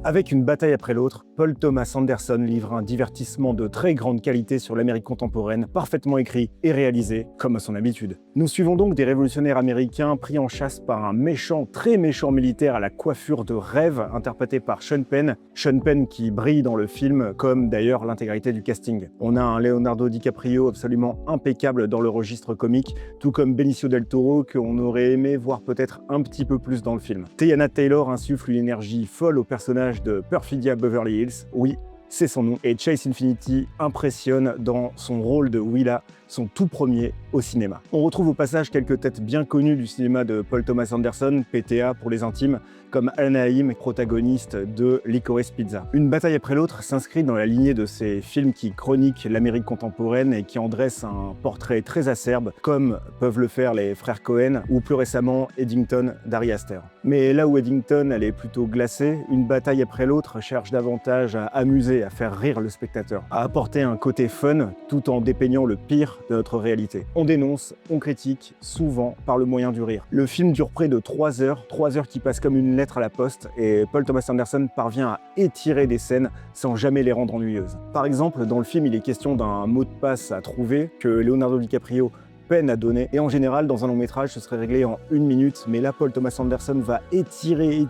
Avec une bataille après l'autre, Paul Thomas Anderson livre un divertissement de très grande qualité sur l'Amérique contemporaine, parfaitement écrit et réalisé, comme à son habitude. Nous suivons donc des révolutionnaires américains pris en chasse par un méchant, très méchant militaire à la coiffure de rêve, interprété par Sean Penn. Sean Penn qui brille dans le film, comme d'ailleurs l'intégralité du casting. On a un Leonardo DiCaprio absolument impeccable dans le registre comique, tout comme Benicio del Toro, qu'on aurait aimé voir peut-être un petit peu plus dans le film. Teyana Taylor insuffle une énergie folle au personnage de Perfidia Beverly Hills, oui, c'est son nom, et Chase Infinity impressionne dans son rôle de Willa, son tout premier au cinéma. On retrouve au passage quelques têtes bien connues du cinéma de Paul Thomas Anderson, PTA pour les intimes, comme Al Haim, protagoniste de Licorice Pizza. Une bataille après l'autre s'inscrit dans la lignée de ces films qui chroniquent l'Amérique contemporaine et qui en dressent un portrait très acerbe, comme peuvent le faire les frères Cohen ou plus récemment Eddington d'Ari Aster. Mais là où Eddington elle est plutôt glacée, une bataille après l'autre cherche davantage à amuser, à faire rire le spectateur, à apporter un côté fun tout en dépeignant le pire de notre réalité. On dénonce, on critique, souvent par le moyen du rire. Le film dure près de 3 heures qui passent comme une lettre à la poste, et Paul Thomas Anderson parvient à étirer des scènes sans jamais les rendre ennuyeuses. Par exemple, dans le film, il est question d'un mot de passe à trouver que Leonardo DiCaprio peine à donner, et en général dans un long métrage ce serait réglé en 1 minute, mais là Paul Thomas Anderson va étirer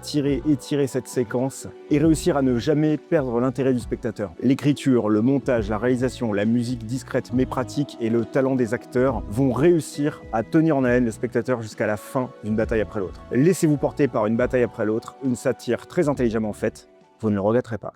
cette séquence et réussir à ne jamais perdre l'intérêt du spectateur. L'écriture, le montage, la réalisation, la musique discrète mais pratique et le talent des acteurs vont réussir à tenir en haleine le spectateur jusqu'à la fin d'une bataille après l'autre. Laissez-vous porter par une bataille après l'autre, une satire très intelligemment faite, vous ne le regretterez pas.